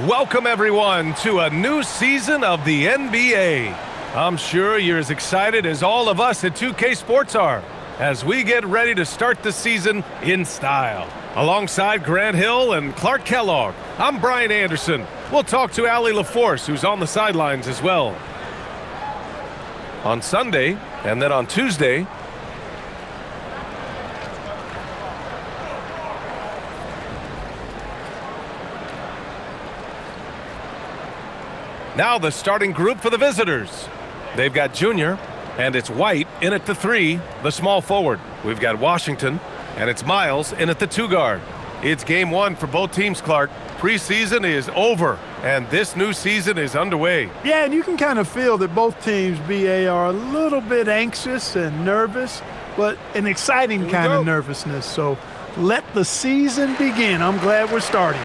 Welcome, everyone, to a new season of the NBA. I'm sure you're as excited as all of us at 2K Sports are as we get ready to start the season in style. Alongside Grant Hill and Clark Kellogg, I'm Brian Anderson. We'll talk to Allie LaForce, who's on the sidelines as well. On Sunday, and then on Tuesday, now the starting group for the visitors. They've got Junior, and it's White in at the 3, the small forward. We've got Washington, and it's Miles in at the 2 guard. It's game 1 for both teams, Clark. Preseason is over, and this new season is underway. Yeah, and you can kind of feel that both teams, BA, are a little bit anxious and nervous, but an exciting kind of nervousness. So let the season begin. I'm glad we're starting.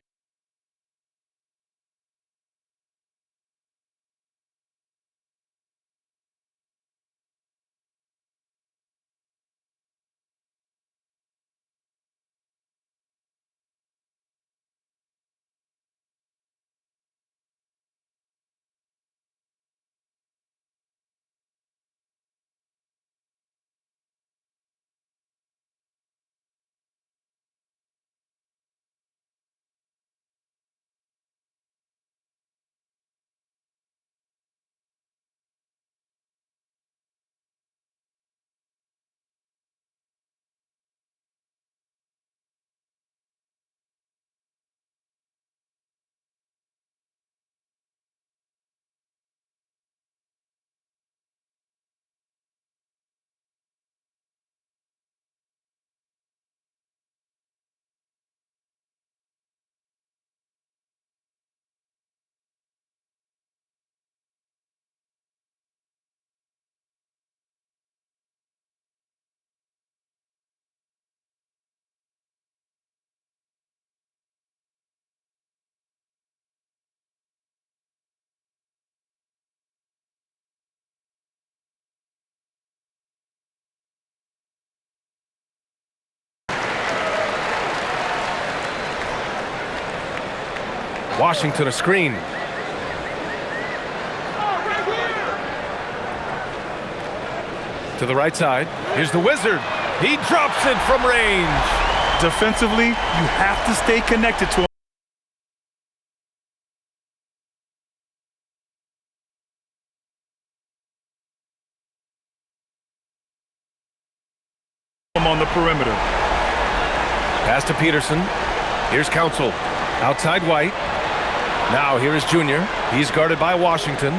Washington a screen. To the right side. Here's the Wizard. He drops it from range. Defensively, you have to stay connected to him on the perimeter. Pass to Peterson. Here's Council. Outside White. Now here is Junior. He's guarded by Washington.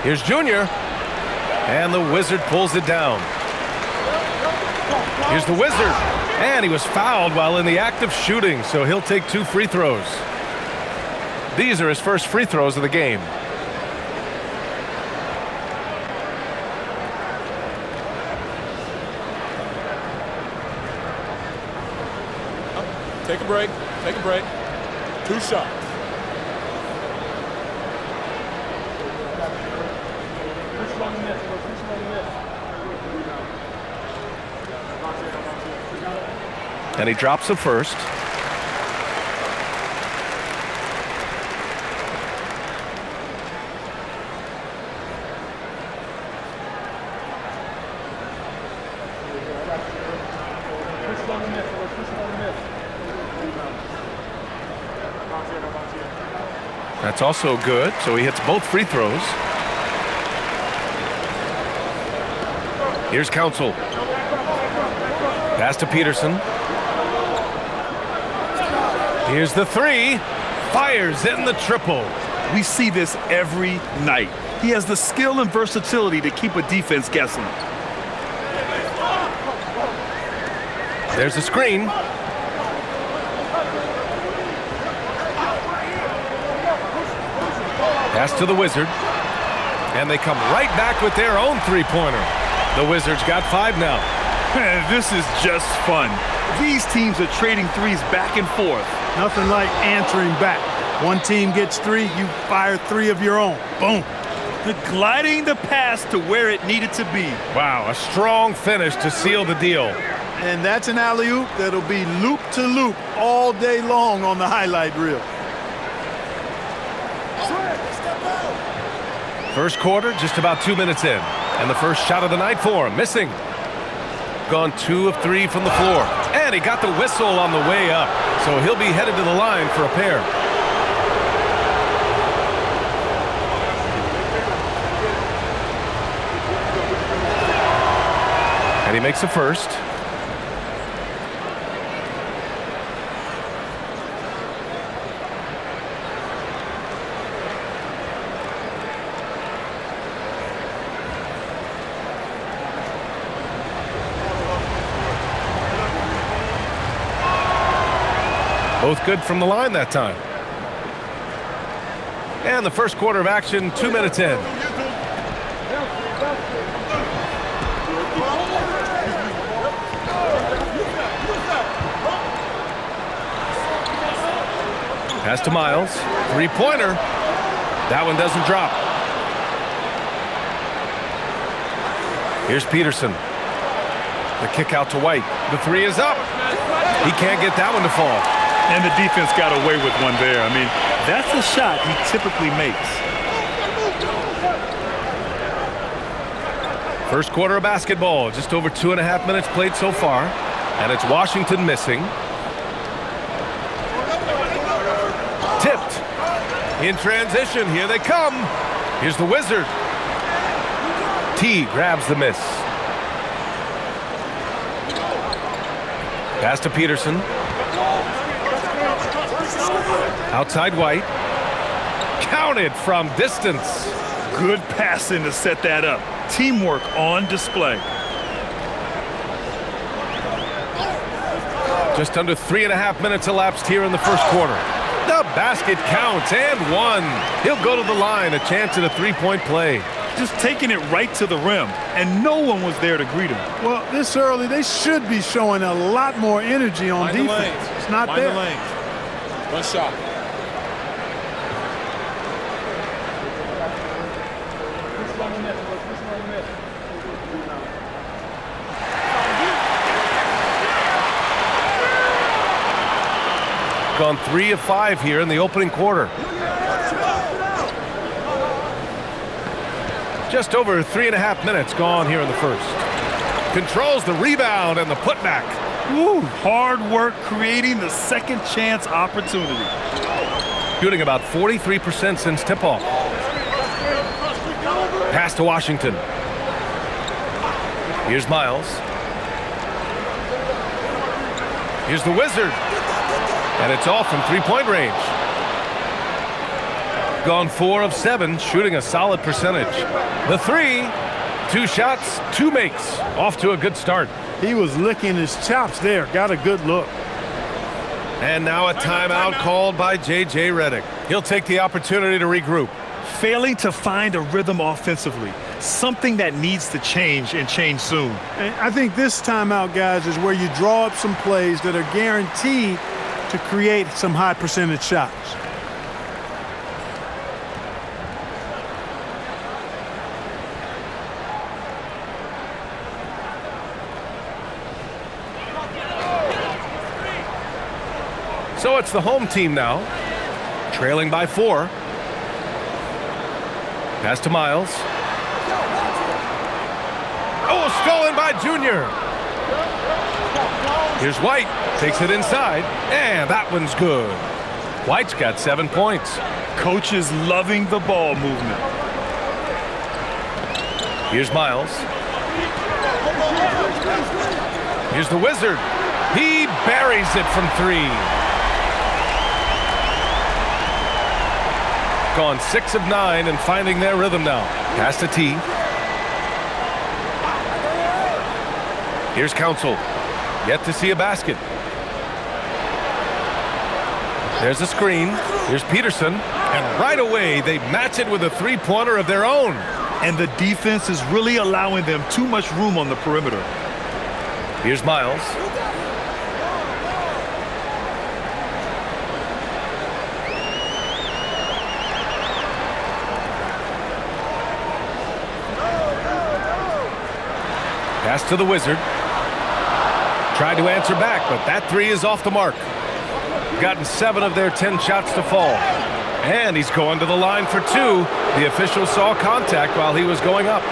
Here's Junior. And the Wizard pulls it down. Here's the Wizard. And he was fouled while in the act of shooting, so he'll take 2 free throws. These are his first free throws of the game. Take a break. Take a break. 2 shots. And he drops the first. That's also good, so he hits both free throws. Here's Council. Pass to Peterson. Here's the 3. Fires in the triple. We see this every night. He has the skill and versatility to keep a defense guessing. There's a screen. Pass to the Wizard. And they come right back with their own 3-pointer. The Wizards got 5 now. This is just fun. These teams are trading threes back and forth. Nothing like answering back. One team gets 3, you fire 3 of your own. Boom. Gliding the pass to where it needed to be. Wow, a strong finish to seal the deal. And that's an alley-oop that'll be loop to loop all day long on the highlight reel. First quarter, just about 2 minutes in. And the first shot of the night for him, missing. Gone 2 of 3 from the floor. And he got the whistle on the way up. So he'll be headed to the line for a pair. And he makes the first. Both good from the line that time. And the first quarter of action, 2 minutes in. Pass to Miles. Three-pointer. That one doesn't drop. Here's Peterson. The kick out to White. The three is up. He can't get that one to fall. And the defense got away with one there. I mean, that's a shot he typically makes. First quarter of basketball. Just over 2.5 minutes played so far. And it's Washington missing. Tipped. In transition. Here they come. Here's the Wizard. T grabs the miss. Pass to Peterson. Outside White. Counted from distance. Good passing to set that up. Teamwork on display. Just under 3.5 minutes elapsed here in the first quarter. The basket counts and one. He'll go to the line, a chance at a three-point play. Just taking it right to the rim, and no one was there to greet him. Well, this early, they should be showing a lot more energy on Mind defense. the lanes. It's not Mind there. the lanes. One shot. Gone 3 of 5 here in the opening quarter. Just over 3.5 minutes gone here in the first. Controls the rebound and the putback. Woo, hard work creating the second chance opportunity. Shooting about 43% since tip-off. Pass to Washington. Here's Miles. Here's the Wizard. And it's off from three-point range. Gone 4 of 7, shooting a solid percentage. The three, 2 shots, 2 makes. Off to a good start. He was licking his chops there. Got a good look. And now a timeout called by J.J. Redick. He'll take the opportunity to regroup. Failing to find a rhythm offensively. Something that needs to change and change soon. And I think this timeout, guys, is where you draw up some plays that are guaranteed to create some high percentage shots. So it's the home team now, trailing by 4. Pass to Miles. Oh, stolen by Junior. Here's White, takes it inside, and that one's good. White's got 7 points. Coach is loving the ball movement. Here's Miles. Here's the Wizard. He buries it from 3. Gone 6 of 9 and finding their rhythm now. Pass to T. Here's Council. Yet to see a basket. There's a screen. Here's Peterson. And right away, they match it with a three-pointer of their own. And the defense is really allowing them too much room on the perimeter. Here's Miles. Pass to the Wizard. Tried to answer back, but that 3 is off the mark. Gotten 7 of their 10 shots to fall. And he's going to the line for two. The official saw contact while he was going up.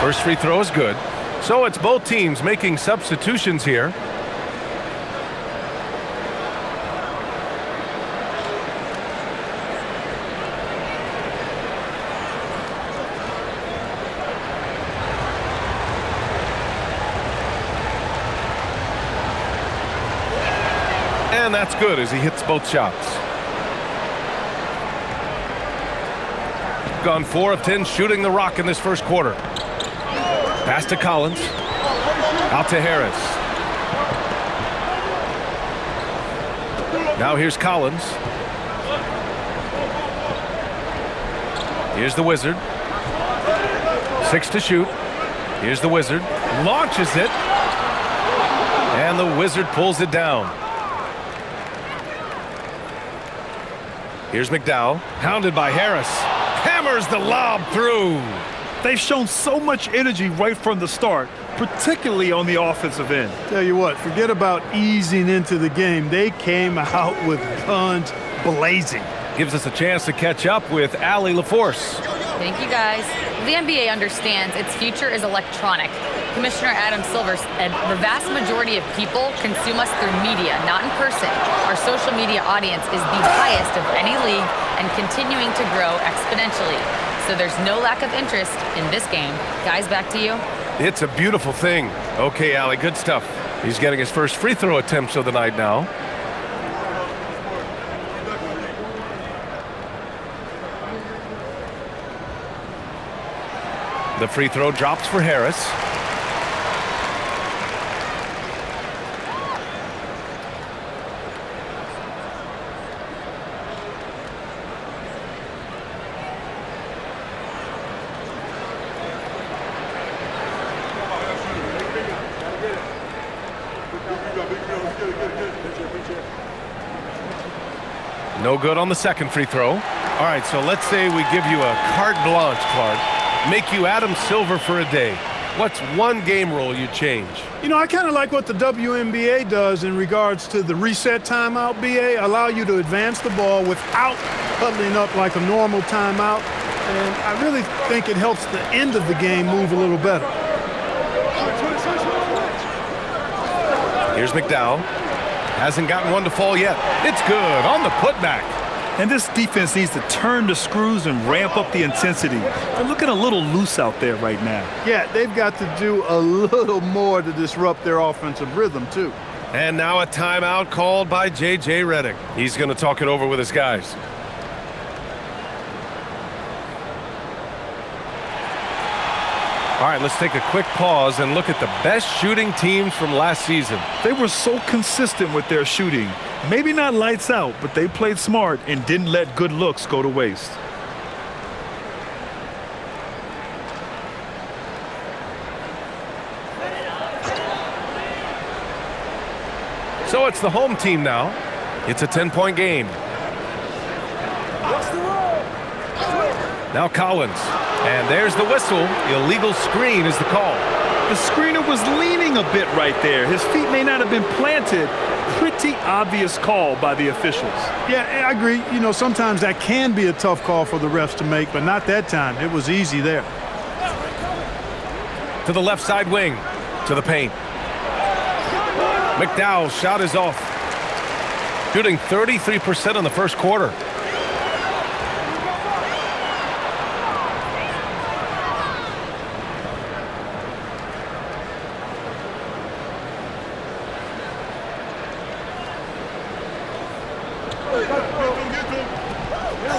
First free throw is good. So it's both teams making substitutions here. And that's good as he hits both shots. Gone 4 of 10 shooting the rock in this first quarter. Pass to Collins. Out to Harris. Now here's Collins. Here's the Wizard. 6 to shoot. Here's the Wizard. Launches it. And the Wizard pulls it down. Here's McDowell. Hounded by Harris. Hammers the lob through. They've shown so much energy right from the start, particularly on the offensive end. Tell you what, forget about easing into the game. They came out with guns blazing. Gives us a chance to catch up with Allie LaForce. Thank you, guys. The NBA understands its future is electronic. Commissioner Adam Silver said the vast majority of people consume us through media, not in person. Our social media audience is the highest of any league and continuing to grow exponentially. So there's no lack of interest in this game. Guys, back to you. It's a beautiful thing. Okay, Allie, good stuff. He's getting his first free throw attempts of the night now. The free throw drops for Harris. No good on the second free throw. All right, so let's say we give you a carte blanche, Clark. Make you Adam Silver for a day. What's one game rule you change? You know, I kind of like what the WNBA does in regards to the reset timeout, BA. Allow you to advance the ball without huddling up like a normal timeout. And I really think it helps the end of the game move a little better. Here's McDowell. Hasn't gotten one to fall yet. It's good on the putback. And this defense needs to turn the screws and ramp up the intensity. They're looking a little loose out there right now. Yeah, they've got to do a little more to disrupt their offensive rhythm, too. And now a timeout called by J.J. Redick. He's going to talk it over with his guys. All right, let's take a quick pause and look at the best shooting teams from last season. They were so consistent with their shooting. Maybe not lights out, but they played smart and didn't let good looks go to waste. So it's the home team now. It's a 10-point game. Now Collins. And there's the whistle. Illegal screen is the call. The screener was leaning a bit right there. His feet may not have been planted. Pretty obvious call by the officials. Yeah, I agree. You know, sometimes that can be a tough call for the refs to make, but not that time. It was easy there. To the left side wing. To the paint. McDowell's shot is off. Shooting 33% in the first quarter.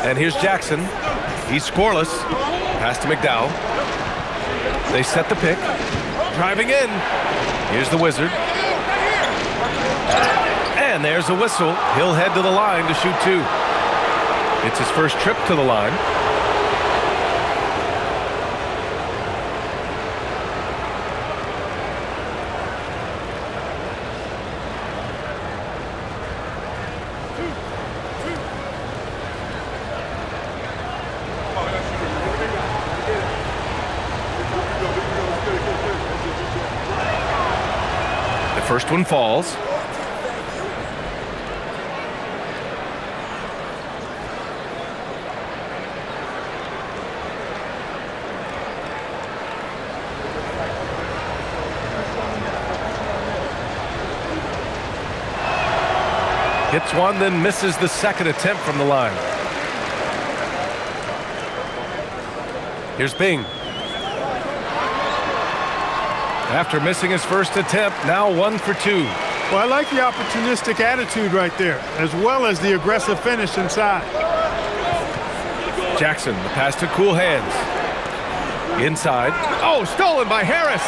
And here's Jackson. He's scoreless. Pass to McDowell. They set the pick. Driving in. Here's the Wizard. And there's a whistle. He'll head to the line to shoot two. It's his first trip to the line. first one falls. Hits one, then misses the second attempt from the line. Here's Bing. After missing his first attempt, now 1 for 2. Well, I like the opportunistic attitude right there, as well as the aggressive finish inside. Jackson, the pass to Cool Hands. Inside. Oh, stolen by Harris.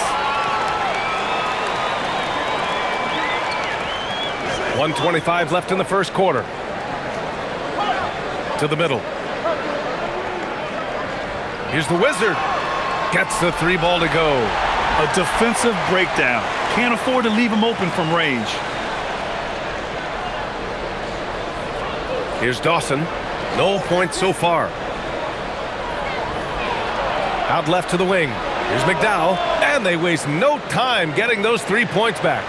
1:25 left in the first quarter. To the middle. Here's the Wizard. Gets the 3 ball to go. A defensive breakdown. Can't afford to leave him open from range. Here's Dawson. No points so far. Out left to the wing. Here's McDowell. And they waste no time getting those 3 points back.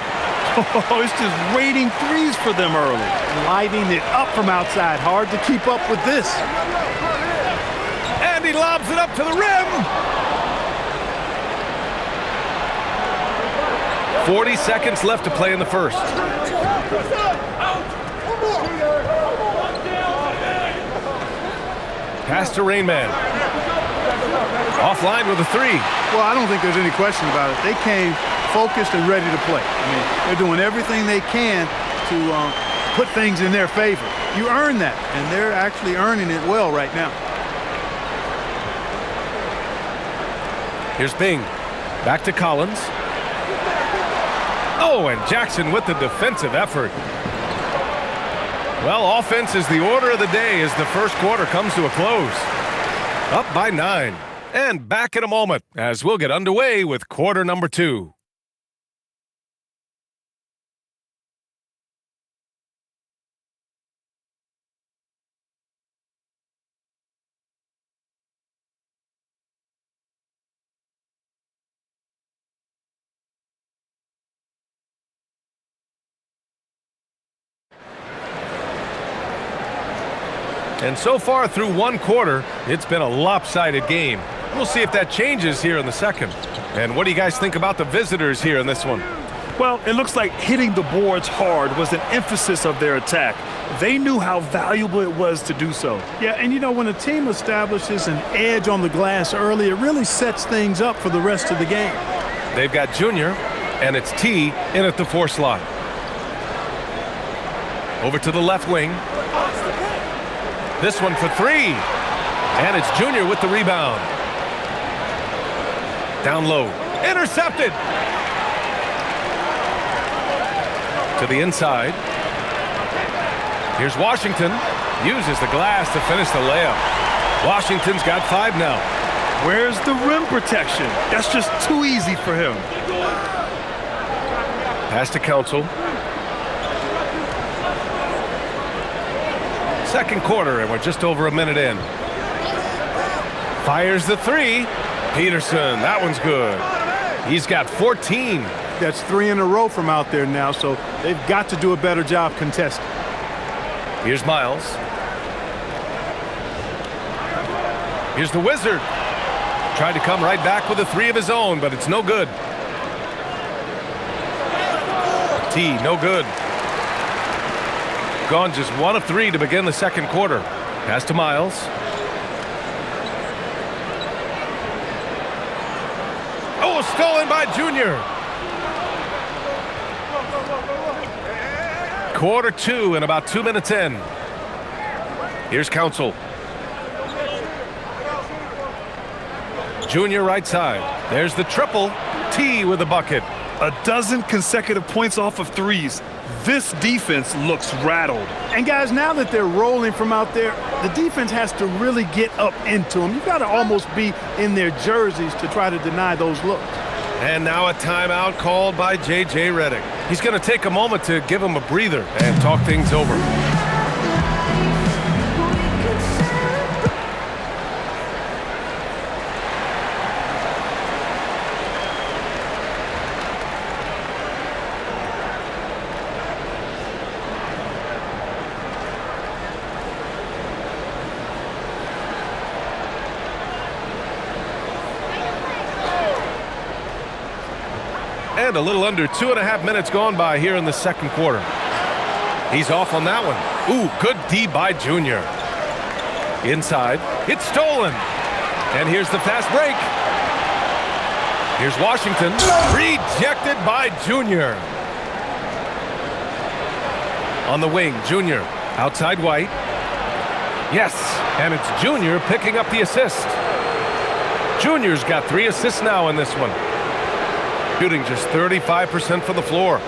Oh, it's just raining threes for them early. Lighting it up from outside. Hard to keep up with this. And he lobs it up to the rim. 40 seconds left to play in the first. Pass to Rainman. Offline with a 3. Well, I don't think there's any question about it. They came focused and ready to play. I mean, they're doing everything they can to put things in their favor. You earn that, and they're actually earning it well right now. Here's Bing. Back to Collins. Oh, and Jackson with the defensive effort. Well, offense is the order of the day as the first quarter comes to a close. Up by 9. And back in a moment as we'll get underway with quarter number 2. And so far through one quarter, it's been a lopsided game. We'll see if that changes here in the second. And what do you guys think about the visitors here in this one? Well, it looks like hitting the boards hard was an emphasis of their attack. They knew how valuable it was to do so. Yeah, and you know, when a team establishes an edge on the glass early, it really sets things up for the rest of the game. They've got Junior, and it's T in at the 4 slot. Over to the left wing. This one for 3. And it's Junior with the rebound. Down low. Intercepted. To the inside. Here's Washington. Uses the glass to finish the layup. Washington's got 5 now. Where's the rim protection? That's just too easy for him. Pass to Council. Second quarter, and we're just over a minute in. Fires the 3. Peterson, that one's good. He's got 14. That's 3 in a row from out there now, so they've got to do a better job contesting. Here's Miles. Here's the Wizard. Tried to come right back with a 3 of his own, but it's no good. T, no good. Gone just 1 of 3 to begin the second quarter. Pass to Miles. Oh, stolen by Junior. Quarter 2 and about 2 minutes in. Here's Council. Junior right side. There's the triple. T with the bucket. A dozen consecutive points off of threes. This defense looks rattled. And guys, now that they're rolling from out there, the defense has to really get up into them. You've got to almost be in their jerseys to try to deny those looks. And now a timeout called by J.J. Redick. He's going to take a moment to give him a breather and talk things over. And a little under 2.5 minutes gone by here in the second quarter. He's off on that one. Ooh, good D by Junior. Inside, it's stolen. And here's the fast break. Here's Washington, rejected by Junior. On the wing, Junior, outside White. Yes, and it's Junior picking up the assist. Junior's got 3 assists now in this one. Shooting just 35% from the floor.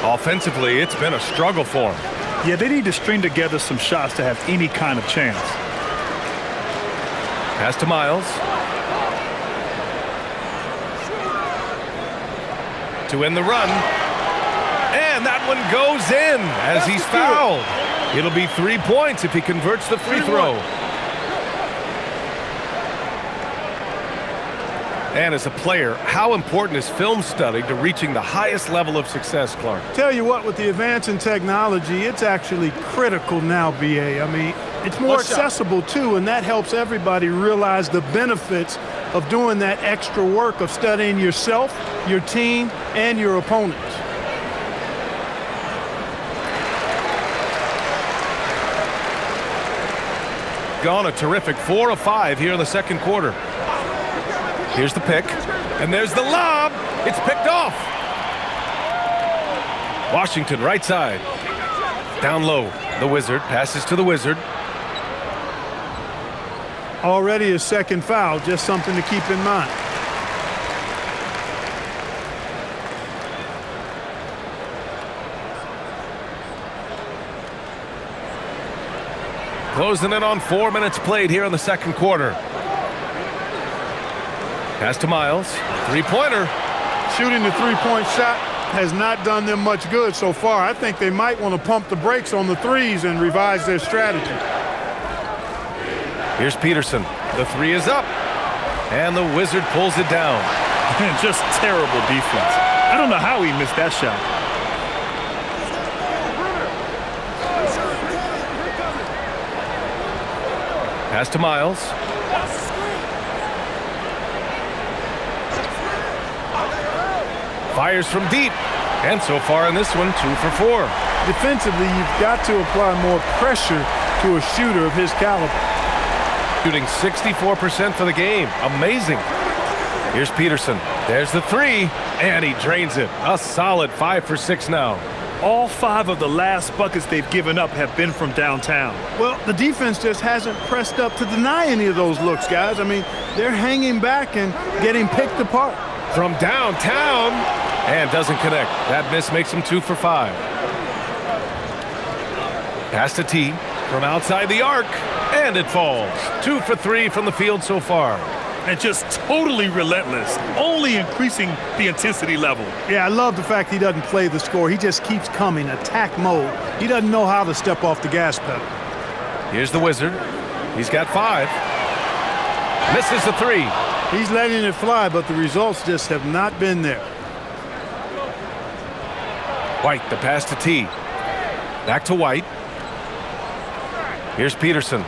Offensively, it's been a struggle for him. Yeah, they need to string together some shots to have any kind of chance. Pass to Miles. To end the run. And that one goes in as he's fouled. It'll be 3 points if he converts the free throw. And as a player, how important is film study to reaching the highest level of success, Clark? Tell you what, with the advance in technology, it's actually critical now, BA. I mean, it's more accessible too, and that helps everybody realize the benefits of doing that extra work of studying yourself, your team, and your opponents. Gone a terrific 4 of 5 here in the second quarter. Here's the pick, and there's the lob. It's picked off. Washington right side. Down low, the Wizard passes to the Wizard. Already a second foul, just something to keep in mind. Closing in on 4 minutes played here in the second quarter. Pass to Miles. Three-pointer. Shooting the three-point shot has not done them much good so far. I think they might want to pump the brakes on the threes and revise their strategy. Here's Peterson. The three is up. And the Wizard pulls it down. Just terrible defense. I don't know how he missed that shot. Pass to Miles. Fires from deep. And so far in this one, 2 for 4. Defensively, you've got to apply more pressure to a shooter of his caliber. Shooting 64% for the game. Amazing. Here's Peterson. There's the three. And he drains it. A solid 5 for 6 now. All 5 of the last buckets they've given up have been from downtown. Well, the defense just hasn't pressed up to deny any of those looks, guys. I mean, they're hanging back and getting picked apart. From downtown. And doesn't connect. That miss makes him 2 for 5. Pass to T from outside the arc. And it falls. 2 for 3 from the field so far. And just totally relentless, only increasing the intensity level. Yeah, I love the fact he doesn't play the score. He just keeps coming, attack mode. He doesn't know how to step off the gas pedal. Here's the Wizard. He's got 5. Misses the 3. He's letting it fly, but the results just have not been there. White, the pass to T. Back to White. Here's Peterson.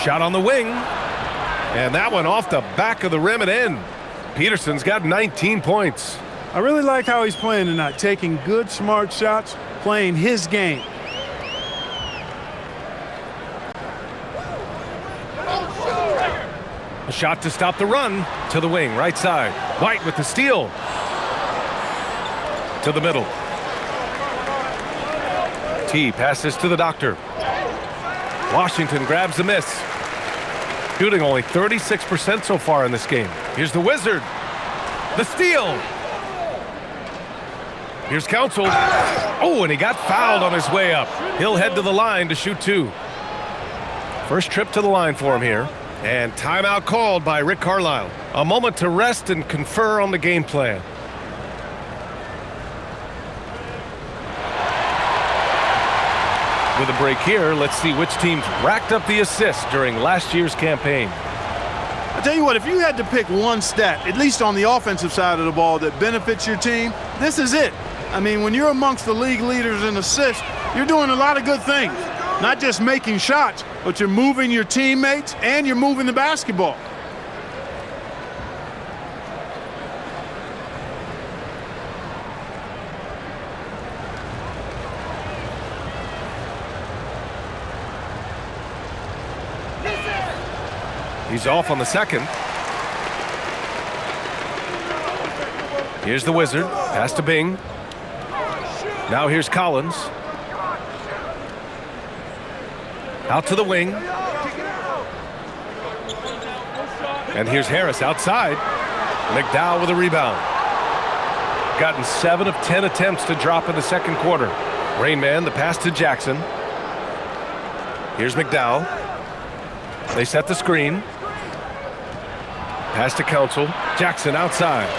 Shot on the wing. And that one off the back of the rim and in. Peterson's got 19 points. I really like how he's playing tonight, taking good, smart shots, playing his game. A shot to stop the run to the wing, right side. White with the steal. To the middle. T passes to the Doctor. Washington grabs the miss. Shooting only 36% so far in this game. Here's the Wizard. The steal. Here's Council. Oh, and he got fouled on his way up. He'll head to the line to shoot 2. First trip to the line for him here. And timeout called by Rick Carlisle. A moment to rest and confer on the game plan. With a break here, let's see which teams racked up the assists during last year's campaign. I tell you what, if you had to pick one stat, at least on the offensive side of the ball, that benefits your team, this is it. I mean, when you're amongst the league leaders in assists, you're doing a lot of good things. Not just making shots, but you're moving your teammates and you're moving the basketball. He's off on the second. Here's the Wizard. Pass to Bing. Now here's Collins. Out to the wing. And here's Harris outside. McDowell with a rebound. Gotten 7 of 10 attempts to drop in the second quarter. Rain Man, the pass to Jackson. Here's McDowell. They set the screen. Pass to Council. Jackson outside.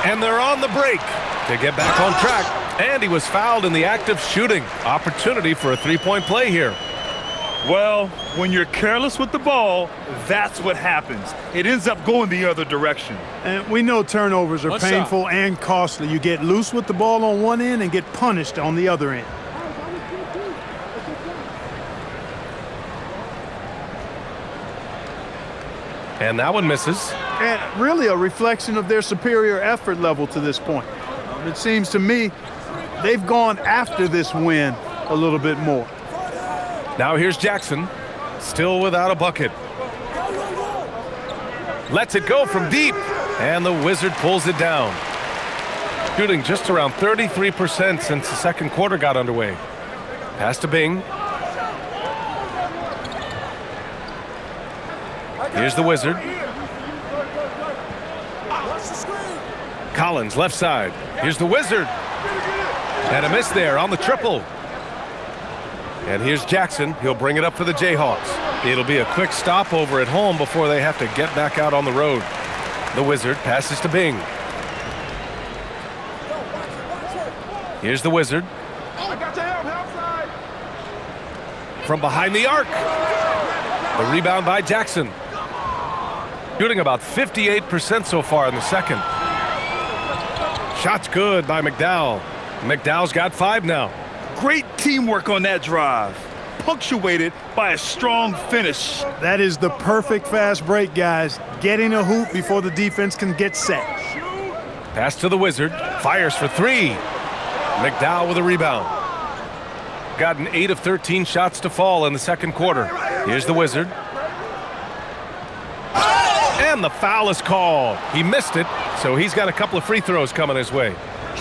And they're on the break to get back on track. And he was fouled in the act of shooting. Opportunity for a three-point play here. Well, when you're careless with the ball, that's what happens. It ends up going the other direction. And we know turnovers are painful and costly. You get loose with the ball on one end and get punished on the other end. And that one misses. And really a reflection of their superior effort level to this point. It seems to me they've gone after this win a little bit more. Now here's Jackson, still without a bucket. Lets it go from deep, and the Wizard pulls it down. Shooting just around 33% since the second quarter got underway. Pass to Bing. Here's the Wizard. Collins, left side. Here's the Wizard. And a miss there on the triple. And here's Jackson. He'll bring it up for the Jayhawks. It'll be a quick stopover at home before they have to get back out on the road. The Wizard passes to Bing. Here's the Wizard. From behind the arc. The rebound by Jackson. Shooting about 58% so far in the second. Shot's good by McDowell. McDowell's got 5 now. Great teamwork on that drive, punctuated by a strong finish. That is the perfect fast break, guys. Getting a hoop before the defense can get set. Pass to the Wizard. Fires for 3. McDowell with a rebound. Gotten 8 of 13 shots to fall in the second quarter. Here's the Wizard. And the foul is called. He missed it, so he's got a couple of free throws coming his way.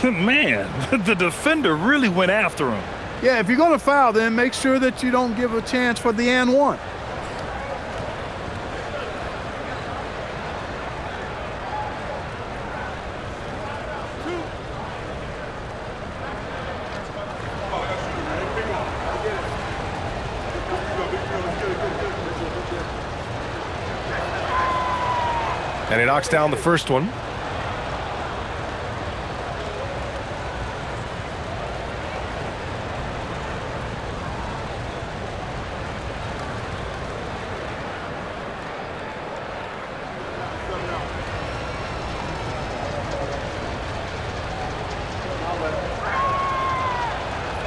Man, the defender really went after him. Yeah, if you're going to foul, then make sure that you don't give a chance for the and one. And he knocks down the first one.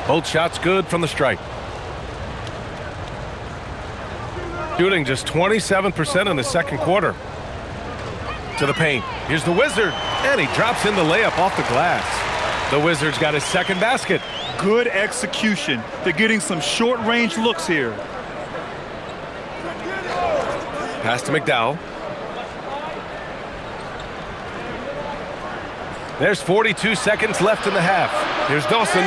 Both shots good from the stripe. Shooting just 27% in the second quarter. To the paint. Here's the Wizard. And he drops in the layup off the glass. The Wizard's got his second basket. Good execution. They're getting some short-range looks here. Pass to McDowell. There's 42 seconds left in the half. Here's Dawson.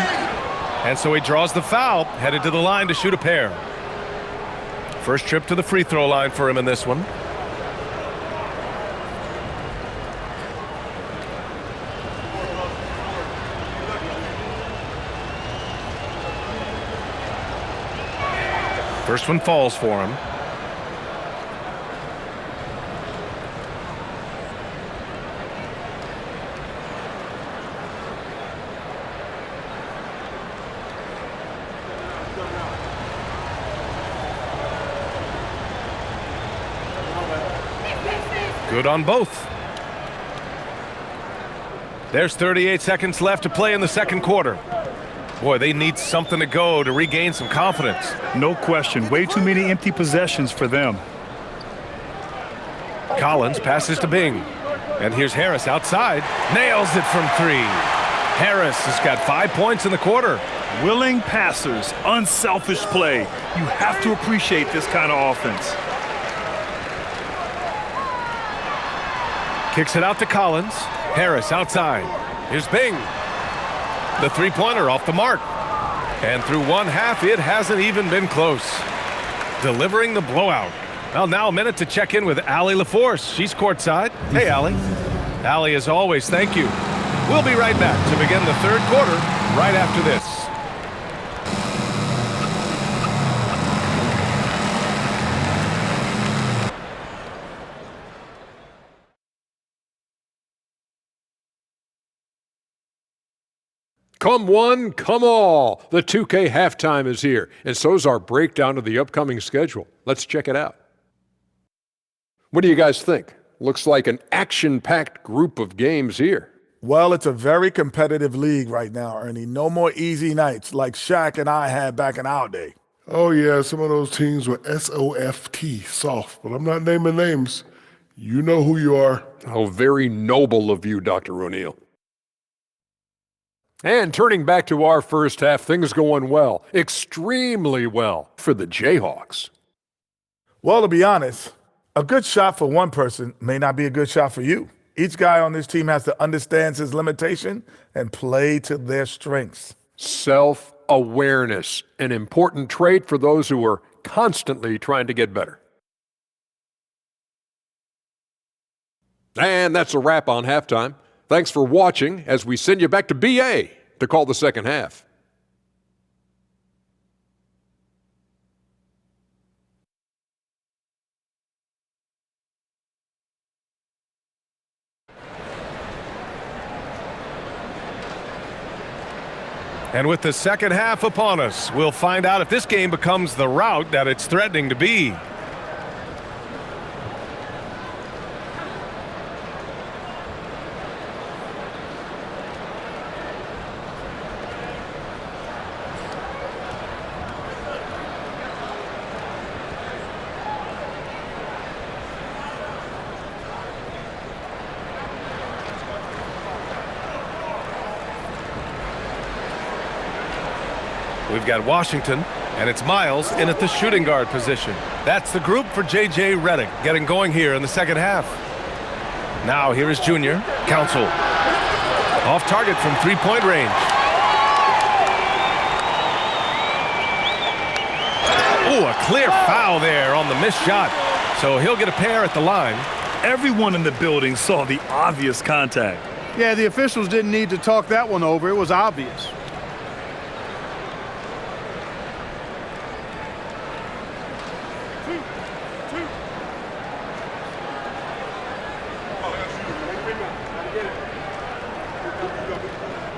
And so he draws the foul, headed to the line to shoot a pair. First trip to the free throw line for him in this one. First one falls for him. Good on both. There's 38 seconds left to play in the second quarter. Boy, they need something to go to regain some confidence. No question. Way too many empty possessions for them. Collins passes to Bing. And here's Harris outside. Nails it from 3. Harris has got 5 points in the quarter. Willing passers, unselfish play. You have to appreciate this kind of offense. Kicks it out to Collins. Harris outside. Here's Bing. The three-pointer off the mark. And through one half, it hasn't even been close. Delivering the blowout. Well, now a minute to check in with Allie LaForce. She's courtside. Hey, Allie. Allie, as always, thank you. We'll be right back to begin the third quarter right after this. Come one, come all. The 2K halftime is here, and so's our breakdown of the upcoming schedule. Let's check it out. What do you guys think? Looks like an action-packed group of games here. Well, it's a very competitive league right now, Ernie. No more easy nights like Shaq and I had back in our day. Oh, yeah, some of those teams were S-O-F-T, soft, but I'm not naming names. You know who you are. Oh, very noble of you, Dr. O'Neill. And turning back to our first half, things going well, extremely well for the Jayhawks. Well, to be honest, a good shot for one person may not be a good shot for you. Each guy on this team has to understand his limitation and play to their strengths. Self-awareness, an important trait for those who are constantly trying to get better. And that's a wrap on halftime. Thanks for watching as we send you back to BA to call the second half. And with the second half upon us, we'll find out if this game becomes the rout that it's threatening to be. We've got Washington, and it's Miles in at the shooting guard position. That's the group for J.J. Redick getting going here in the second half. Now here is Junior, Council. Off target from three-point range. Ooh, a clear foul there on the missed shot. So he'll get a pair at the line. Everyone in the building saw the obvious contact. Yeah, the officials didn't need to talk that one over. It was obvious.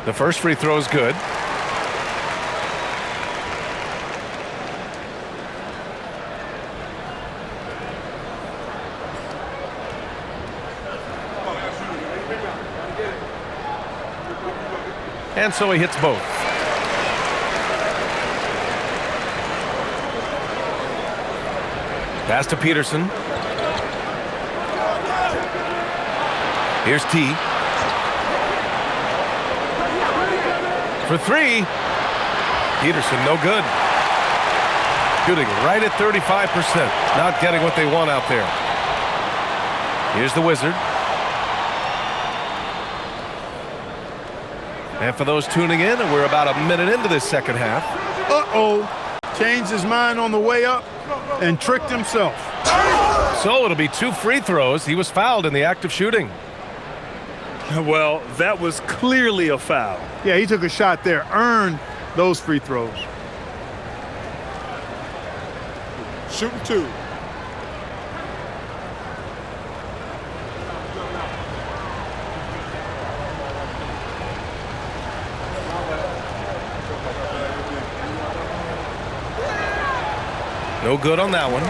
The first free throw is good. And so he hits both. Pass to Peterson. Here's T. For three. Peterson, no good. Shooting right at 35%. Not getting what they want out there. Here's the Wizard. And for those tuning in, we're about a minute into this second half. Uh-oh. Changed his mind on the way up and tricked himself. So it'll be two free throws. He was fouled in the act of shooting. Well, that was clearly a foul. Yeah, he took a shot there, earned those free throws. Shooting two. No good on that one.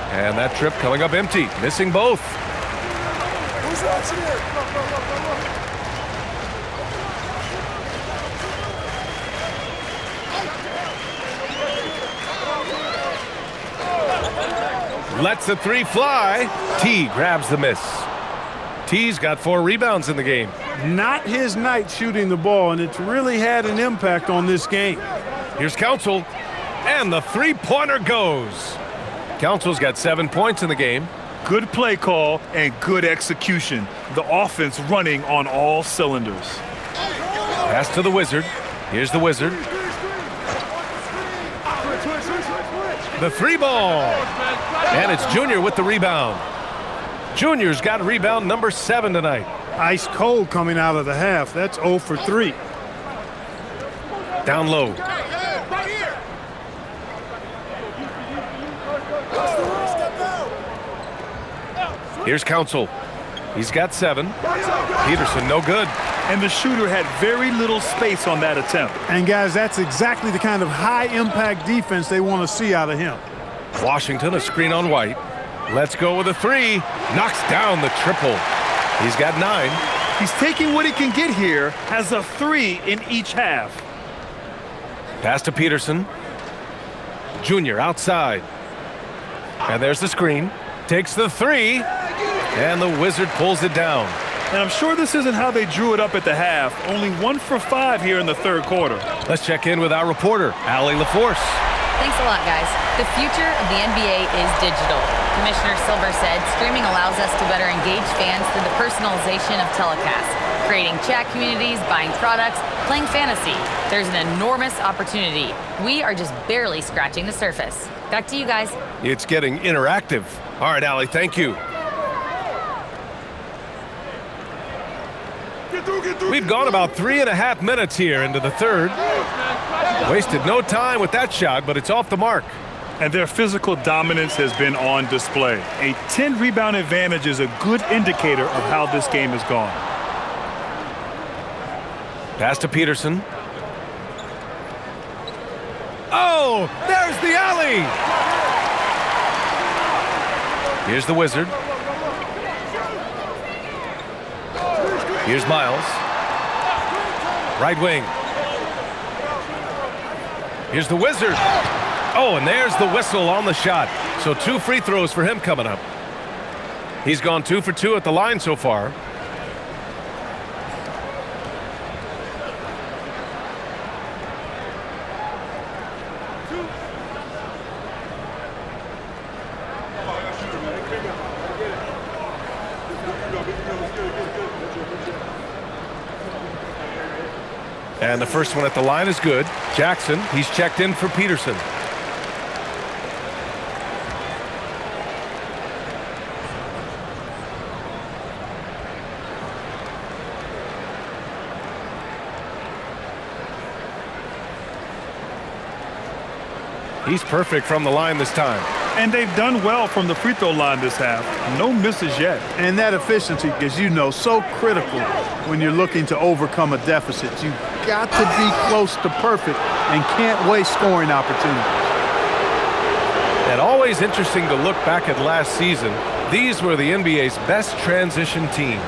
And that trip coming up empty, missing both. Who's watching it? Lets the three fly. T grabs the miss. T's got 4 rebounds in the game. Not his night shooting the ball, and it's really had an impact on this game. Here's Council, and the three-pointer goes. Council's got 7 points in the game. Good play call and good execution. The offense running on all cylinders. Pass to the Wizard. Here's the Wizard. The three ball. And it's Junior with the rebound. Junior's got rebound number 7 tonight. Ice cold coming out of the half. That's 0 for 3. Down low. Here's Council. He's got 7. Peterson, no good. And the shooter had very little space on that attempt. And guys, that's exactly the kind of high-impact defense they want to see out of him. Washington, a screen on White. Let's go with a 3. Knocks down the triple. He's got 9. He's taking what he can get here, has a 3 in each half. Pass to Peterson. Junior outside. And there's the screen. Takes the 3. And the Wizard pulls it down. And I'm sure this isn't how they drew it up at the half. Only 1 for 5 here in the third quarter. Let's check in with our reporter, Allie LaForce. Thanks a lot, guys. The future of the NBA is digital. Commissioner Silver said streaming allows us to better engage fans through the personalization of telecasts, creating chat communities, buying products, playing fantasy. There's an enormous opportunity. We are just barely scratching the surface. Back to you guys. It's getting interactive. All right, Allie, thank you. We've gone about 3.5 minutes here into the third. Wasted no time with that shot, but it's off the mark. And their physical dominance has been on display. A 10-rebound advantage is a good indicator of how this game has gone. Pass to Peterson. Oh, there's the alley! Here's the Wizard. Here's Miles. Right wing. Here's the Wizard. Oh, and there's the whistle on the shot. So 2 free throws for him coming up. He's gone 2 for 2 at the line so far. And the first one at the line is good. Jackson, he's checked in for Peterson. He's perfect from the line this time. And they've done well from the free throw line this half. No misses yet. And that efficiency, as you know, so critical when you're looking to overcome a deficit. You've got to be close to perfect and can't waste scoring opportunities. And always interesting to look back at last season. These were the NBA's best transition teams.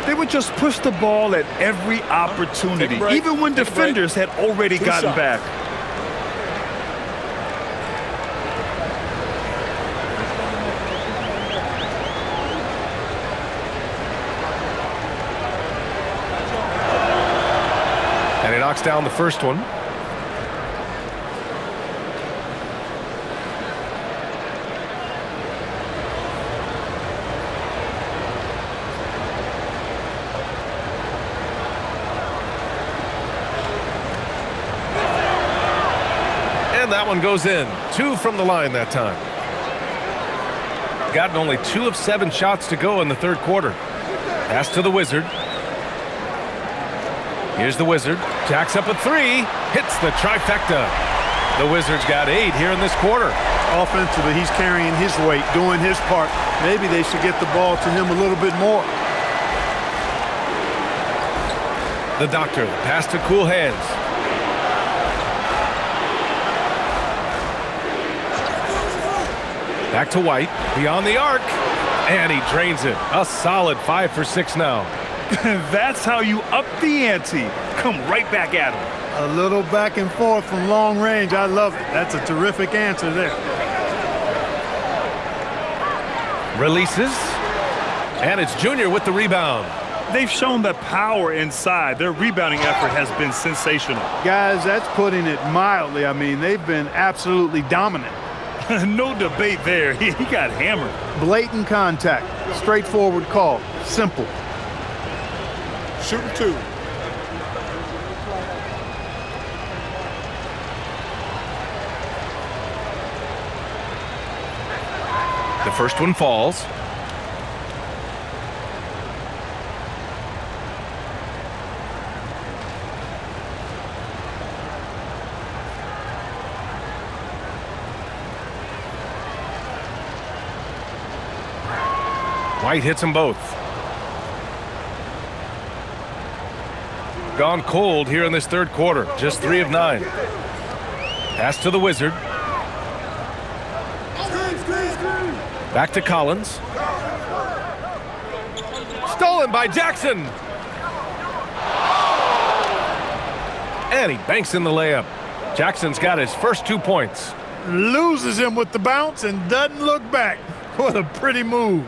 They would just push the ball at every opportunity, even when defenders had already gotten back. And he knocks down the first one. And that one goes in. 2 from the line that time. Gotten only 2 of 7 shots to go in the third quarter. Pass to the Wizard. Here's the Wizard. Jacks up a 3. Hits the trifecta. The Wizards got 8 here in this quarter. Offensively, he's carrying his weight, doing his part. Maybe they should get the ball to him a little bit more. The Doctor, pass to cool hands. Back to White, beyond the arc, and he drains it. A solid 5 for 6 now. That's how you up the ante. Come right back at him. A little back and forth from long range. I love it. That's a terrific answer there. Releases. And it's Junior with the rebound. They've shown that power inside. Their rebounding effort has been sensational. Guys, that's putting it mildly. I mean, they've been absolutely dominant. No debate there. He got hammered. Blatant contact. Straightforward call. Simple. Shooting 2. The first one falls. White hits them both. Gone cold here in this third quarter. Just 3 of 9. Pass to the Wizard. Back to Collins. Stolen by Jackson. And he banks in the layup. Jackson's got his first 2 points. Loses him with the bounce and doesn't look back. What a pretty move.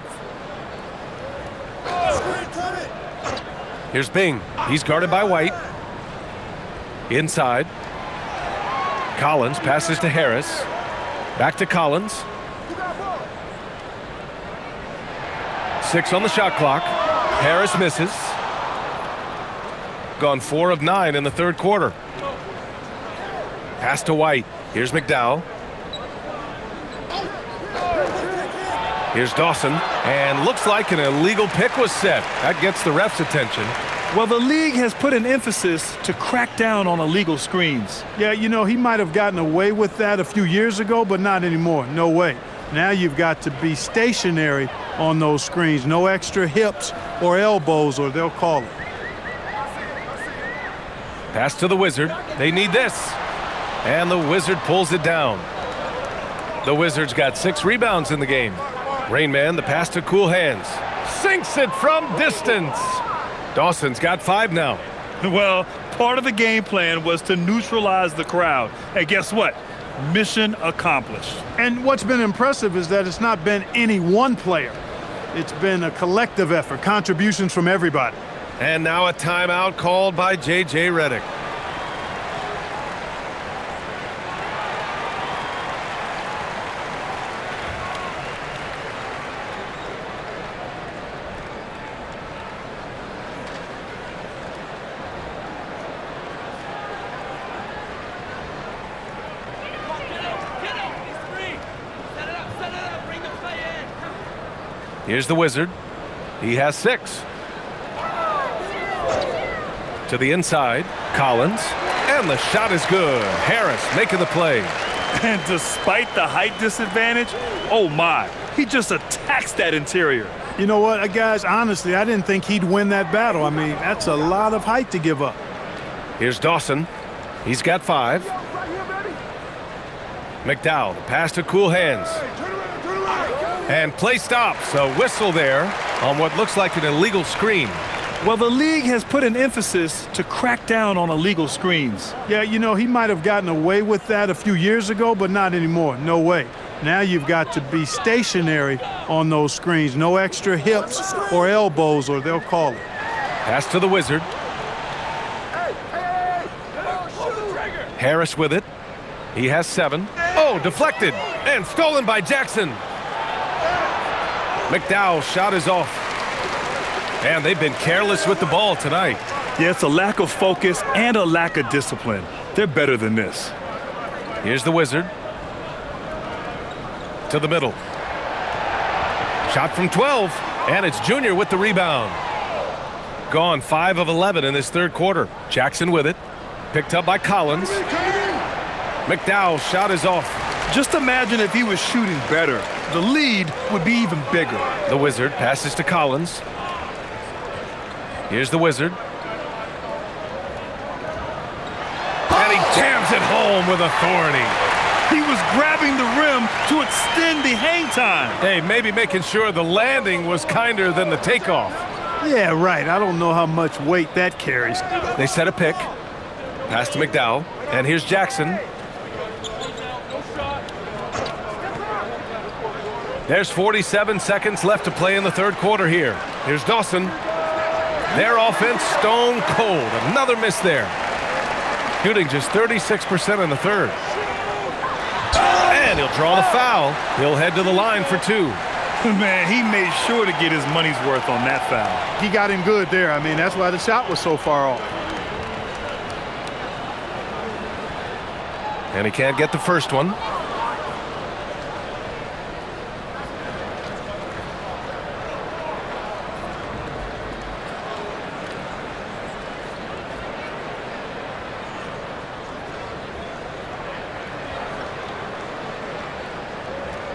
Here's Bing. He's guarded by White. Inside. Collins passes to Harris. Back to Collins. 6 on the shot clock. Harris misses. Gone 4 of 9 in the third quarter. Pass to White. Here's McDowell. Here's Dawson, and looks like an illegal pick was set. That gets the ref's attention. Well, the league has put an emphasis to crack down on illegal screens. Yeah, you know, he might have gotten away with that a few years ago, but not anymore. No way. Now you've got to be stationary on those screens. No extra hips or elbows, or they'll call it. Pass to the Wizard. They need this. And the Wizard pulls it down. The Wizards got 6 rebounds in the game. Rainman, the pass to Cool Hands. Sinks it from distance. Dawson's got 5 now. Well, part of the game plan was to neutralize the crowd. And guess what? Mission accomplished. And what's been impressive is that it's not been any one player. It's been a collective effort, contributions from everybody. And now a timeout called by J.J. Redick. Here's the Wizard. He has 6. To the inside, Collins. And the shot is good. Harris making the play. And despite the height disadvantage, oh my, he just attacks that interior. You know what, guys, honestly, I didn't think he'd win that battle. I mean, that's a lot of height to give up. Here's Dawson. He's got 5. McDowell, the pass to Cool Hands. And play stops. A whistle there on what looks like an illegal screen. Well, the league has put an emphasis to crack down on illegal screens. Yeah, you know, he might have gotten away with that a few years ago, but not anymore. No way. Now you've got to be stationary on those screens. No extra hips or elbows, or they'll call it. Pass to the Wizard. Harris with it. He has 7. Oh, deflected and stolen by Jackson. McDowell's shot is off. And they've been careless with the ball tonight. Yeah, it's a lack of focus and a lack of discipline. They're better than this. Here's the Wizard. To the middle. Shot from 12, and it's Junior with the rebound. Gone 5 of 11 in this third quarter. Jackson with it. Picked up by Collins. McDowell's shot is off. Just imagine if he was shooting better. The lead would be even bigger. The Wizard passes to Collins. Here's the Wizard. And he jams it home with authority. He was grabbing the rim to extend the hang time. Hey, maybe making sure the landing was kinder than the takeoff. Yeah, right. I don't know how much weight that carries. They set a pick. Pass to McDowell. And here's Jackson. There's 47 seconds left to play in the third quarter here. Here's Dawson. Their offense stone cold. Another miss there. Shooting just 36% in the third. And he'll draw the foul. He'll head to the line for two. Man, he made sure to get his money's worth on that foul. He got him good there. I mean, that's why the shot was so far off. And he can't get the first one.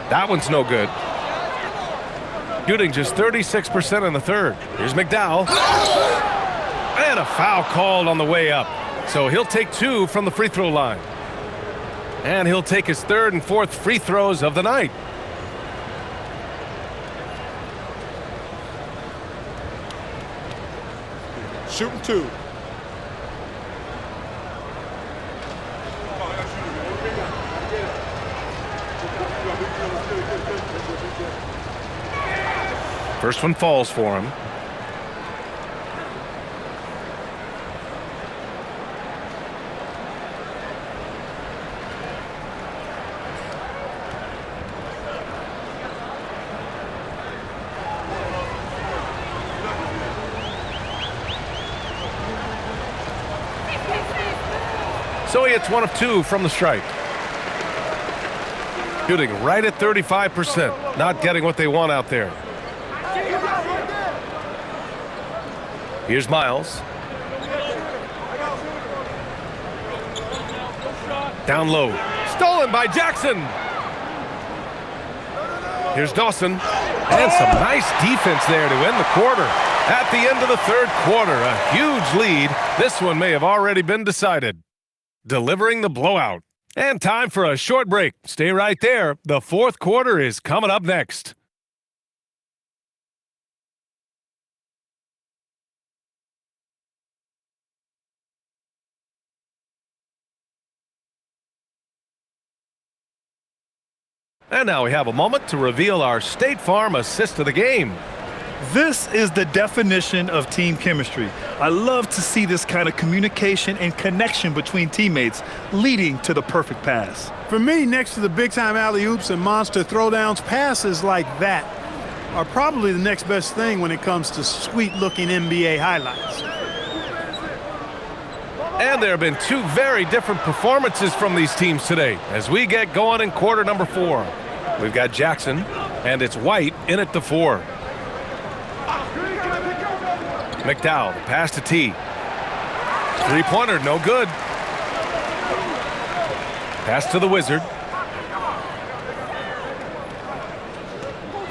That one's no good. Shooting just 36% in the third. Here's McDowell. And a foul called on the way up. So he'll take two from the free throw line. And he'll take his third and fourth free throws of the night. Shooting two. First one falls for him. So he hits one of two from the stripe. Shooting right at 35%. Not getting what they want out there. Here's Miles. Down low. Stolen by Jackson. Here's Dawson. And some nice defense there to end the quarter. At the end of the third quarter, a huge lead. This one may have already been decided. Delivering the blowout. And time for a short break. Stay right there. The fourth quarter is coming up next. And now we have a moment to reveal our State Farm assist of the game. This is the definition of team chemistry. I love to see this kind of communication and connection between teammates leading to the perfect pass. For me, next to the big-time alley-oops and monster throwdowns, passes like that are probably the next best thing when it comes to sweet-looking NBA highlights. And there have been two very different performances from these teams today as we get going in quarter number 4. We've got Jackson, and it's White in at the 4. McDowell, the pass to T. Three-pointer, no good. Pass to the Wizard.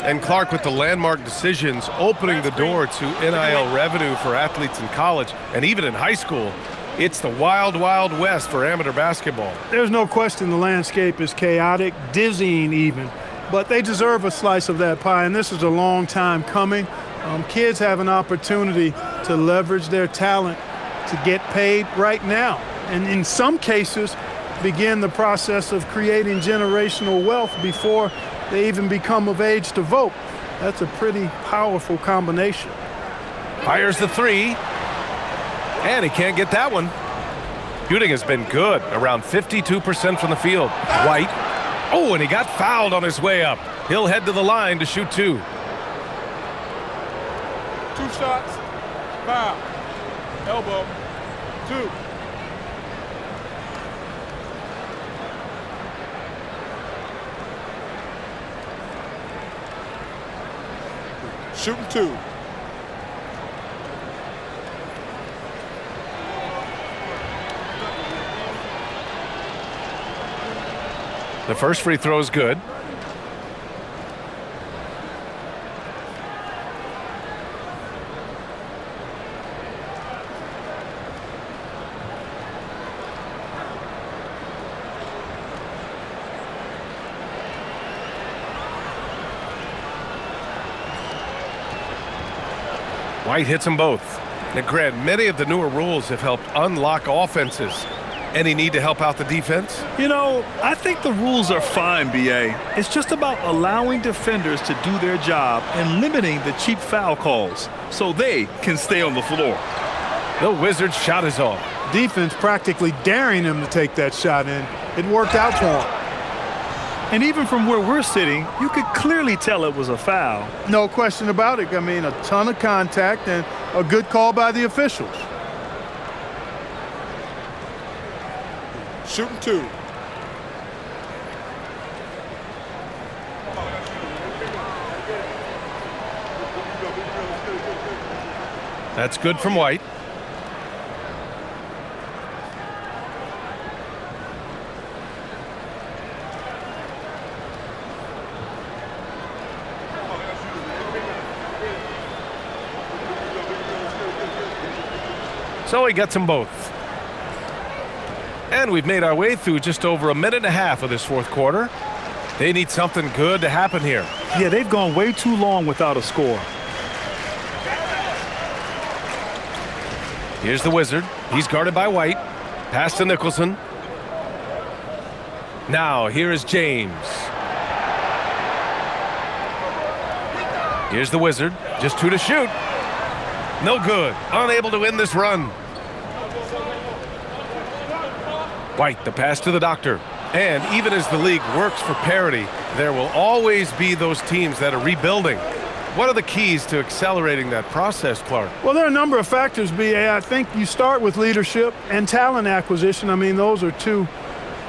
And Clark with the landmark decisions opening the door to NIL revenue for athletes in college and even in high school. It's the wild, wild west for amateur basketball. There's no question the landscape is chaotic, dizzying even, but they deserve a slice of that pie, and this is a long time coming. Kids have an opportunity to leverage their talent to get paid right now, and in some cases begin the process of creating generational wealth before they even become of age to vote. That's a pretty powerful combination. Fires the three. And he can't get that one. Shooting has been good, around 52% from the field. White. Oh, and he got fouled on his way up. He'll head to the line to shoot two. 2 shots. Foul. Elbow. 2. Shooting 2. The first free throw is good. White hits them both. Now, Grant, many of the newer rules have helped unlock offenses. Any need to help out the defense? You know, I think the rules are fine, B.A. It's just about allowing defenders to do their job and limiting the cheap foul calls so they can stay on the floor. The Wizards' shot is off. Defense practically daring him to take that shot in. It worked out for him. And even from where we're sitting, you could clearly tell it was a foul. No question about it. I mean, a ton of contact and a good call by the officials. Shooting 2. That's good from White. So he gets them both. And we've made our way through just over a minute and a half of this fourth quarter. They need something good to happen here. Yeah, they've gone way too long without a score. Here's the Wizard. He's guarded by White. Pass to Nicholson. Now, here is James. Here's the Wizard. Just 2 to shoot. No good. Unable to win this run. White, the pass to the doctor. And even as the league works for parity, there will always be those teams that are rebuilding. What are the keys to accelerating that process, Clark? Well, there are a number of factors, B.A. I think you start with leadership and talent acquisition. I mean, those are two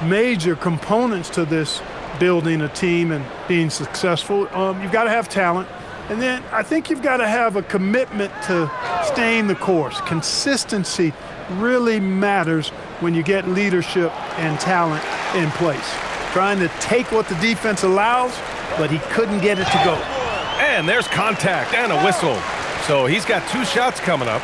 major components to this building a team and being successful. You've got to have talent. And then I think you've got to have a commitment to staying the course. Consistency really matters when you get leadership and talent in place. Trying to take what the defense allows, but he couldn't get it to go. And there's contact and a whistle. So he's got 2 shots coming up.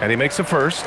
And he makes a first.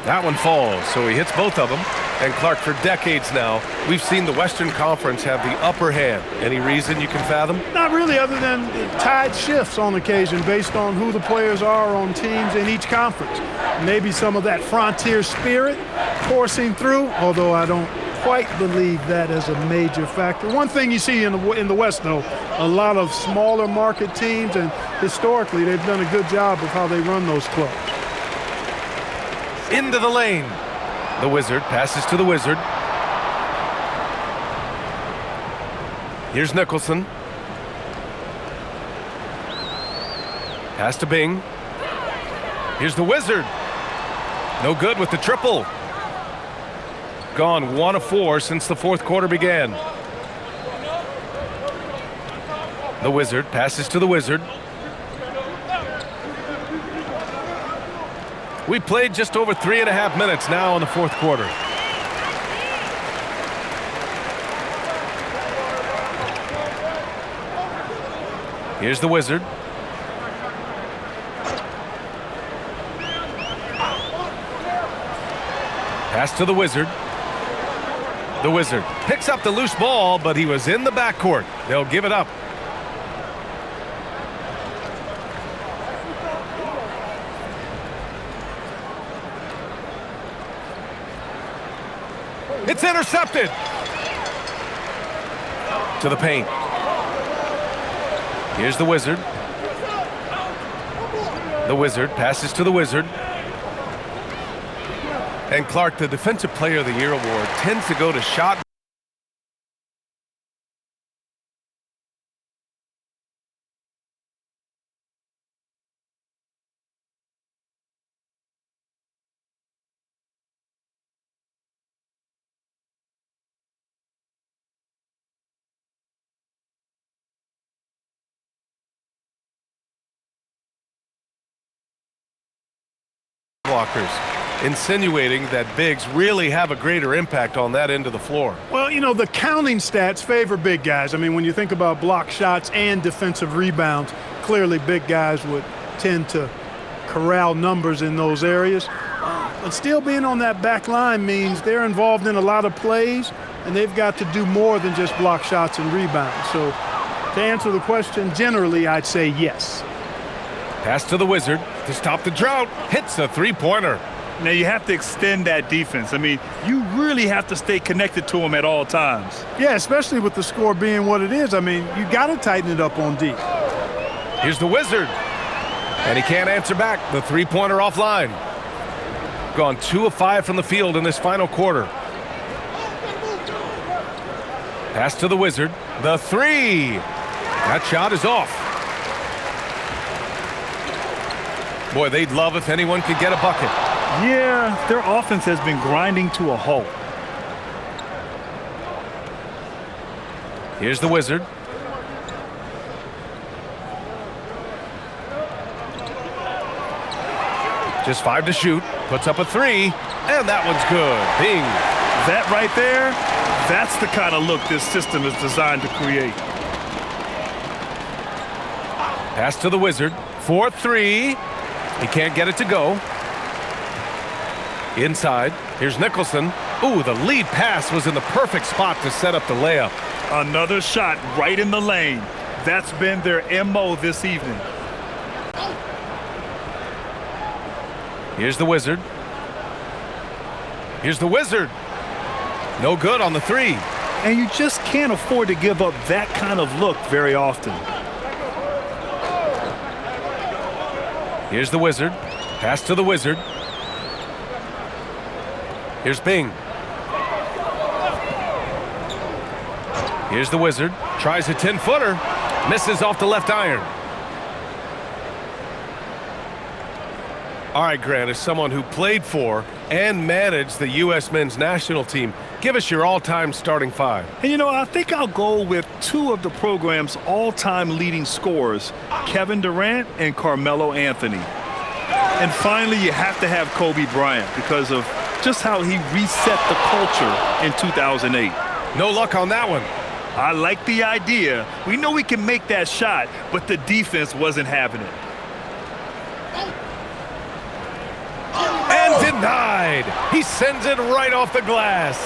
That one falls, so he hits both of them. And Clark, for decades now, we've seen the Western Conference have the upper hand. Any reason you can fathom? Not really, other than the tide shifts on occasion based on who the players are on teams in each conference. Maybe some of that frontier spirit coursing through, although I don't quite believe that as a major factor. One thing you see in the West, though, a lot of smaller market teams, and historically they've done a good job of how they run those clubs. Into the lane. The Wizard passes to the Wizard. Here's Nicholson. Pass to Bing. Here's the Wizard. No good with the triple. Gone 1 of 4 since the fourth quarter began. The Wizard passes to the Wizard. We played just over 3.5 minutes now in the fourth quarter. Here's the Wizard. Pass to the Wizard. The Wizard picks up the loose ball, but he was in the backcourt. They'll give it up. It's intercepted. To the paint. Here's the Wizard. The Wizard passes to the Wizard. And Clark, the Defensive Player of the Year award tends to go to shot blockers, insinuating that bigs really have a greater impact on that end of the floor. Well, you know, the counting stats favor big guys. I mean, when you think about block shots and defensive rebounds, clearly big guys would tend to corral numbers in those areas. But still being on that back line means they're involved in a lot of plays, and they've got to do more than just block shots and rebounds. So to answer the question, generally, I'd say yes. Pass to the Wizard to stop the drought. Hits a three-pointer. Now, you have to extend that defense. I mean, you really have to stay connected to them at all times. Yeah, especially with the score being what it is. I mean, you got to tighten it up on D. Here's the Wizard. And he can't answer back. The three-pointer offline. Gone 2 of 5 from the field in this final quarter. Pass to the Wizard. The three. That shot is off. Boy, they'd love if anyone could get a bucket. Yeah, their offense has been grinding to a halt. Here's the Wizard. Just 5 to shoot. Puts up a three. And that one's good. Bing. That right there, that's the kind of look this system is designed to create. Pass to the Wizard. 4-3. He can't get it to go. Inside. Here's Nicholson. Ooh, the lead pass was in the perfect spot to set up the layup. Another shot right in the lane. That's been their MO this evening. Here's the Wizard. Here's the Wizard. No good on the three. And you just can't afford to give up that kind of look very often. Here's the Wizard. Pass to the Wizard. Here's Bing. Here's the Wizard. Tries a 10-footer. Misses off the left iron. All right, Grant, as someone who played for and managed the U.S. men's national team, give us your all-time starting five. And, you know, I think I'll go with two of the program's all-time leading scorers, Kevin Durant and Carmelo Anthony. And finally, you have to have Kobe Bryant because of just how he reset the culture in 2008. No luck on that one. I like the idea. We know we can make that shot, but the defense wasn't having it. And denied. He sends it right off the glass.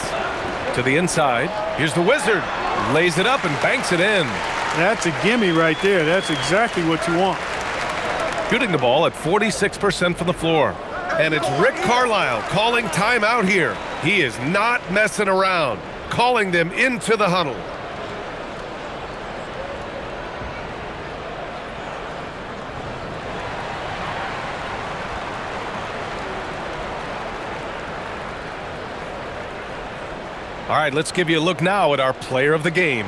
To the inside. Here's the Wizard. Lays it up and banks it in. That's a gimme right there. That's exactly what you want. Shooting the ball at 46% from the floor. And it's Rick Carlisle calling timeout here. He is not messing around. Calling them into the huddle. All right, let's give you a look now at our player of the game.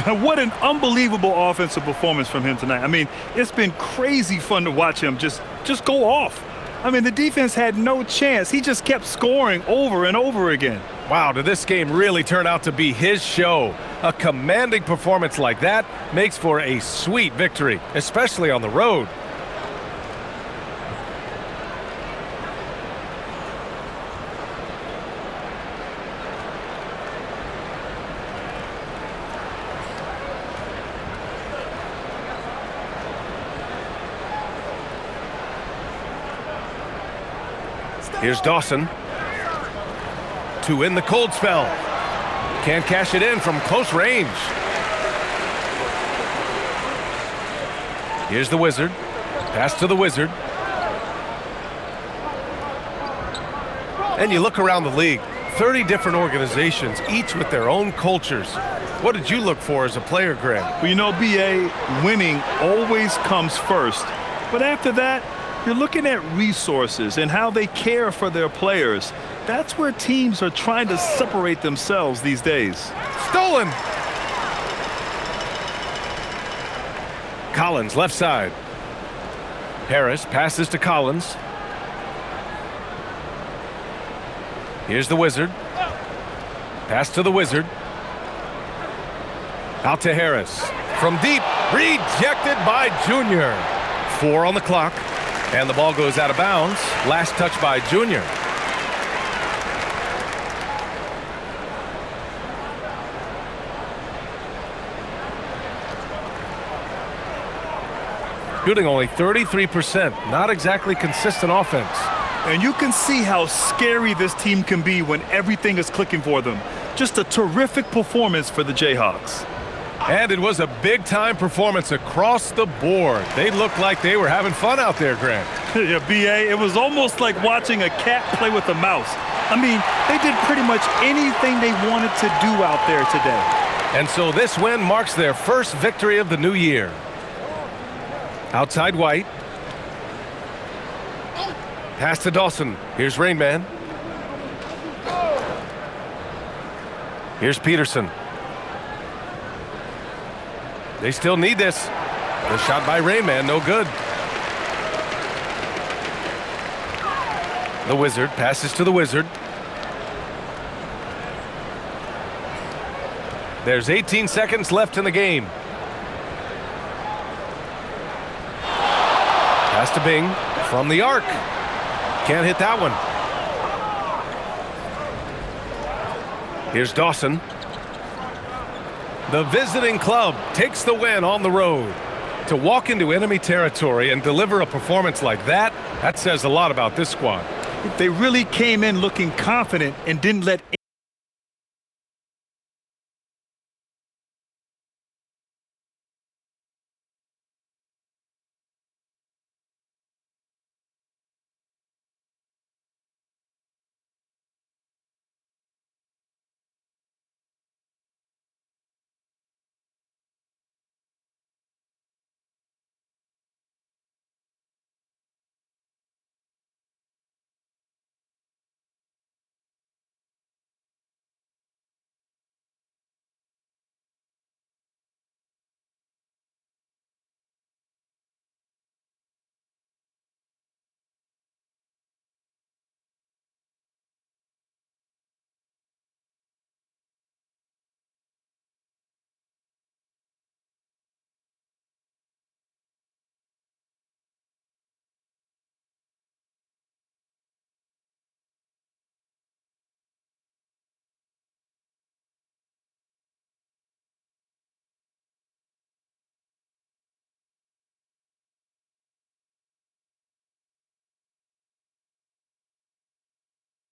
What an unbelievable offensive performance from him tonight. I mean, it's been crazy fun to watch him just go off. I mean, the defense had no chance. He just kept scoring over and over again. Wow, did this game really turn out to be his show? A commanding performance like that makes for a sweet victory, especially on the road. Here's Dawson. To win the cold spell. Can't cash it in from close range. Here's the Wizard. Pass to the Wizard. And you look around the league, 30 different organizations, each with their own cultures. What did you look for as a player, Greg? Well, you know, B.A., winning always comes first. But after that, you're looking at resources and how they care for their players. That's where teams are trying to separate themselves these days. Stolen! Collins, left side. Harris passes to Collins. Here's the Wizard. Pass to the Wizard. Out to Harris. From deep, rejected by Junior. 4 on the clock. And the ball goes out of bounds. Last touch by Junior. Shooting only 33%. Not exactly consistent offense. And you can see how scary this team can be when everything is clicking for them. Just a terrific performance for the Jayhawks. And it was a big-time performance across the board. They looked like they were having fun out there, Grant. Yeah, B.A., it was almost like watching a cat play with a mouse. I mean, they did pretty much anything they wanted to do out there today. And so this win marks their first victory of the new year. Outside White. Pass to Dawson. Here's Rain Man. Here's Peterson. They still need this. The shot by Rain Man, no good. The Wizard passes to the Wizard. There's 18 seconds left in the game. Pass to Bing from the arc. Can't hit that one. Here's Dawson. The visiting club takes the win on the road. To walk into enemy territory and deliver a performance like that, that says a lot about this squad. They really came in looking confident and didn't let